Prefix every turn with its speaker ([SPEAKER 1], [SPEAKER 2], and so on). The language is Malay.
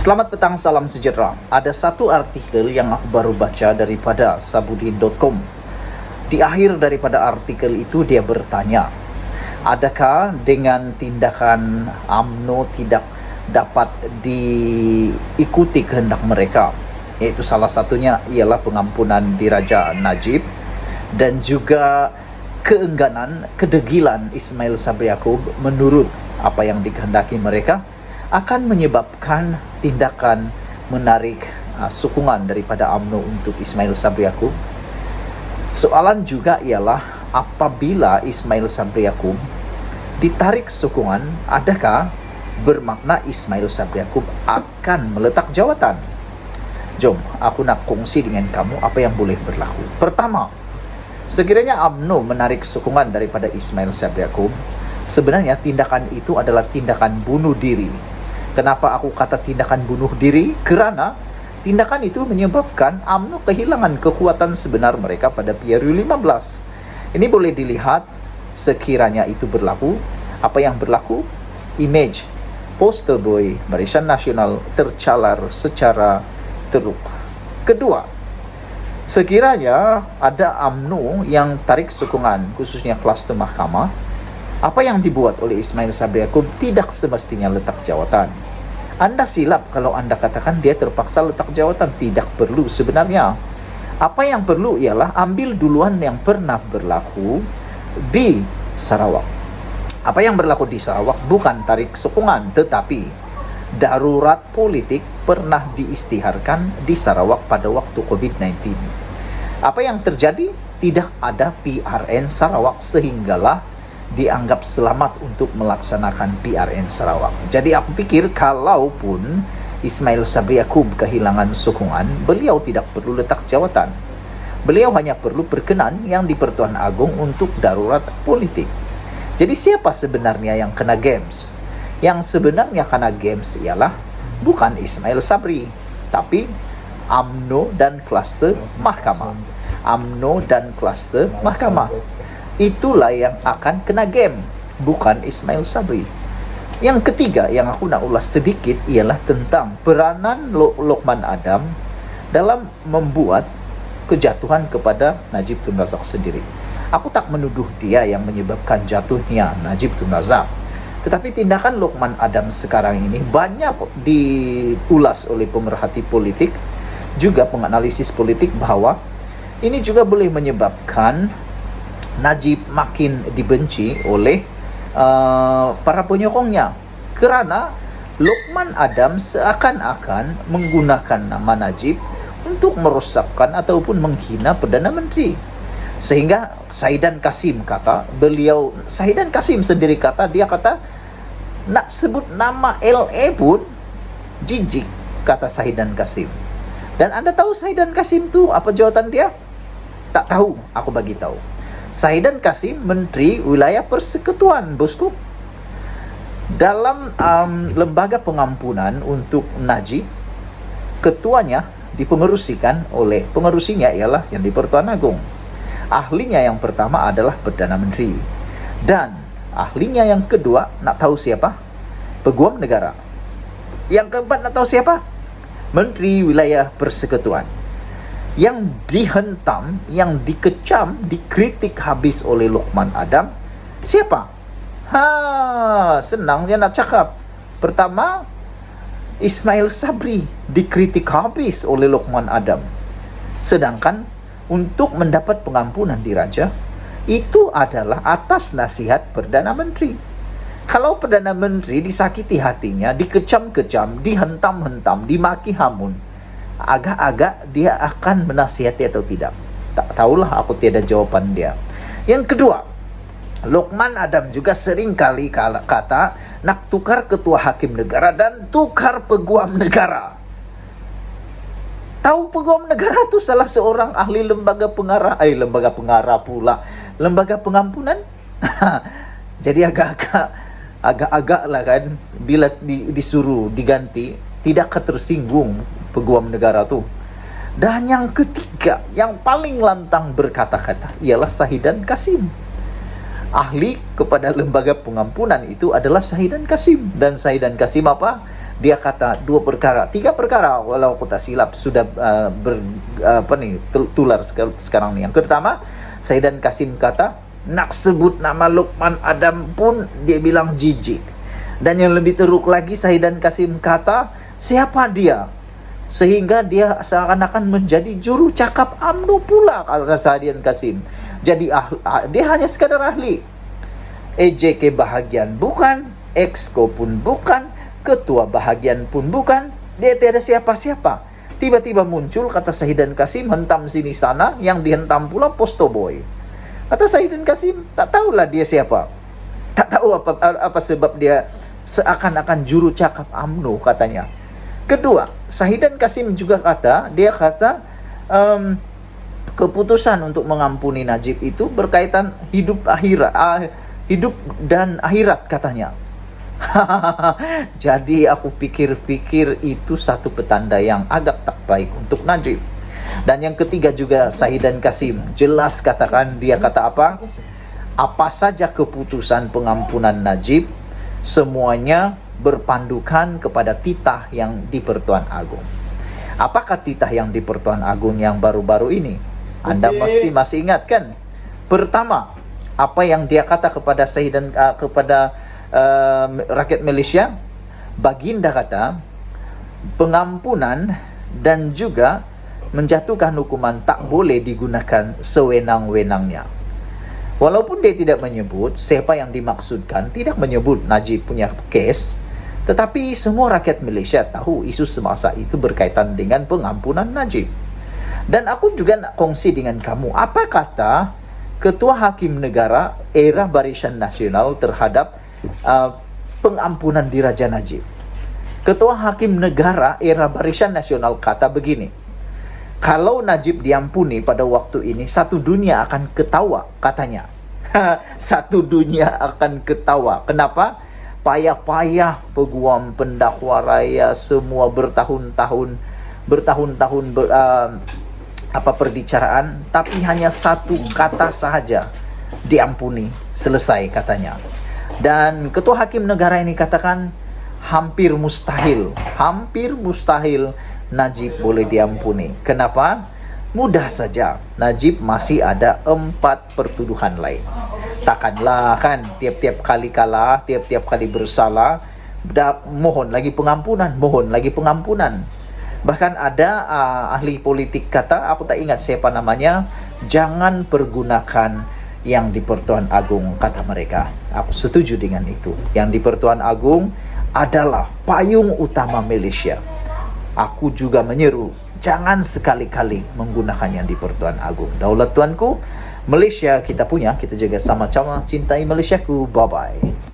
[SPEAKER 1] Selamat petang, salam sejahtera. Ada satu artikel yang aku baru baca daripada sabudin.com. Di akhir daripada artikel itu dia bertanya, adakah dengan tindakan UMNO tidak dapat diikuti kehendak mereka? Yaitu salah satunya ialah pengampunan Diraja Najib dan juga keengganan, kedegilan Ismail Sabri Yaakob menurut apa yang dikehendaki mereka akan menyebabkan tindakan menarik sokongan daripada UMNO untuk Ismail Sabri Yaakob. Soalan juga ialah apabila Ismail Sabri Yaakob ditarik sokongan, adakah bermakna Ismail Sabri Yaakob akan meletak jawatan? Jom, aku nak kongsi dengan kamu apa yang boleh berlaku. Pertama, sekiranya UMNO menarik sokongan daripada Ismail Sabri Yaakob, sebenarnya tindakan itu adalah tindakan bunuh diri. Kenapa aku kata tindakan bunuh diri? Kerana tindakan itu menyebabkan UMNO kehilangan kekuatan sebenar mereka pada PRU 15. Ini boleh dilihat sekiranya itu berlaku. Apa yang berlaku? Image poster boy Barisan Nasional tercalar secara teruk. Kedua, sekiranya ada UMNO yang tarik sokongan, khususnya kluster mahkamah, apa yang dibuat oleh Ismail Sabri Yaakob tidak semestinya letak jawatan. Anda silap kalau Anda katakan dia terpaksa letak jawatan. Tidak perlu sebenarnya. Apa yang perlu ialah ambil duluan yang pernah berlaku di Sarawak. Apa yang berlaku di Sarawak bukan tarik sokongan, tetapi darurat politik pernah diistiharkan di Sarawak pada waktu COVID-19. Apa yang terjadi? Tidak ada PRN Sarawak sehinggalah dianggap selamat untuk melaksanakan PRN Sarawak. Jadi aku pikir kalaupun Ismail Sabri Yaakob kehilangan sokongan, beliau tidak perlu letak jawatan. Beliau hanya perlu berkenan yang di Pertuan Agong untuk darurat politik. Jadi siapa sebenarnya yang kena games? Yang sebenarnya kena games ialah bukan Ismail Sabri, tapi UMNO dan kluster mahkamah. UMNO dan kluster mahkamah. Itulah yang akan kena game, bukan Ismail Sabri. Yang ketiga yang aku nak ulas sedikit ialah tentang peranan Lokman Adam dalam membuat kejatuhan kepada Najib Tun Razak sendiri. Aku tak menuduh dia yang menyebabkan jatuhnya Najib Tun Razak, tetapi tindakan Lokman Adam sekarang ini banyak diulas oleh pemerhati politik, juga penganalisis politik, bahwa ini juga boleh menyebabkan Najib makin dibenci oleh para penyokongnya, kerana Lokman Adam seakan-akan menggunakan nama Najib untuk merosakkan ataupun menghina Perdana Menteri. Sehingga Saidan Kasim kata, Saidan Kasim sendiri kata, dia kata nak sebut nama LA pun jijik, kata Saidan Kasim. Dan Anda tahu Saidan Kasim tu apa jawaban dia? Tak tahu, aku bagi tahu. Saidan Kasim Menteri Wilayah Persekutuan, bosku. Dalam lembaga pengampunan untuk Najib, ketuanya dipengerusikan oleh, pengerusinya ialah yang di Pertuan Agong. Ahlinya yang pertama adalah Perdana Menteri. Dan ahlinya yang kedua, nak tahu siapa? Peguam Negara. Yang keempat, nak tahu siapa? Menteri Wilayah Persekutuan. Yang dihentam, yang dikecam, dikritik habis oleh Lokman Adam, siapa? Senang dia nak cakap. Pertama, Ismail Sabri dikritik habis oleh Lokman Adam. Sedangkan untuk mendapat pengampunan Diraja, itu adalah atas nasihat Perdana Menteri. Kalau Perdana Menteri disakiti hatinya, dikecam-kecam, dihentam-hentam, dimaki hamun, agak-agak dia akan menasihati atau tidak? Tak tahulah, aku tiada jawapan dia. Yang kedua, Lokman Adam juga sering kali kata nak tukar ketua hakim negara dan tukar peguam negara. Tahu peguam negara tu salah seorang ahli lembaga pengarah, lembaga pengampunan. Jadi agak-agak lah kan, bila disuruh diganti, tidak tersinggung peguam negara tu. Dan yang ketiga, yang paling lantang berkata-kata ialah Saidan Kasim. ahli kepada lembaga pengampunan itu adalah Saidan Kasim. Dan Saidan Kasim apa? Dia kata 3 perkara walau aku tak silap sudah tular sekarang ni. Yang pertama, Saidan Kasim kata nak sebut nama Luqman Adam pun dia bilang jijik. Dan yang lebih teruk lagi, Saidan Kasim kata siapa dia sehingga dia seakan-akan menjadi juru cakap UMNO pula, kata Saidan Kasim. Jadi dia hanya sekadar ahli. EJK bahagian bukan, Exco pun bukan, ketua bahagian pun bukan, dia tiada siapa-siapa. Tiba-tiba muncul, kata Saidan Kasim, hentam sini sana, yang dihentam pula Posto Boy. Kata Saidan Kasim, tak tahulah dia siapa. Tak tahu apa sebab dia seakan-akan juru cakap UMNO, katanya. Kedua, Saidan Kasim juga kata, keputusan untuk mengampuni Najib itu berkaitan hidup dan akhirat, katanya. Jadi aku pikir-pikir itu satu petanda yang agak tak baik untuk Najib. Dan yang ketiga juga, Saidan Kasim jelas katakan, dia kata apa saja keputusan pengampunan Najib semuanya berpandukan kepada titah yang di Pertuan Agong. Apakah titah yang di Pertuan Agong yang baru-baru ini? Anda mesti masih ingat kan? Pertama, apa yang dia kata kepada rakyat Malaysia, Baginda kata pengampunan dan juga menjatuhkan hukuman tak boleh digunakan sewenang-wenangnya. Walaupun dia tidak menyebut siapa yang dimaksudkan, tidak menyebut Najib punya kes, tetapi semua rakyat Malaysia tahu isu semasa itu berkaitan dengan pengampunan Najib. Dan aku juga nak kongsi dengan kamu apa kata Ketua Hakim Negara era Barisan Nasional terhadap pengampunan Diraja Najib. Ketua Hakim Negara era Barisan Nasional kata begini, kalau Najib diampuni pada waktu ini, satu dunia akan ketawa, katanya. Satu dunia akan ketawa. Kenapa? Payah-payah peguam, pendakwa raya semua bertahun-tahun perbicaraan, tapi hanya satu kata sahaja diampuni, selesai, katanya. Dan Ketua Hakim Negara ini katakan hampir mustahil Najib boleh diampuni. Kenapa? Mudah saja, Najib masih ada 4 pertuduhan lain. Takkanlah kan tiap-tiap kali kalah, tiap-tiap kali bersalah, mohon lagi pengampunan. Bahkan ada ahli politik kata, aku tak ingat siapa namanya, jangan pergunakan yang di Pertuan Agong, kata mereka. Aku setuju dengan itu. Yang di Pertuan Agong adalah payung utama Malaysia. Aku juga menyeru, jangan sekali-kali menggunakan yang di Pertuan Agong. Daulat tuanku, Malaysia kita punya, kita jaga sama-sama, cintai Malaysiaku. Bye-bye.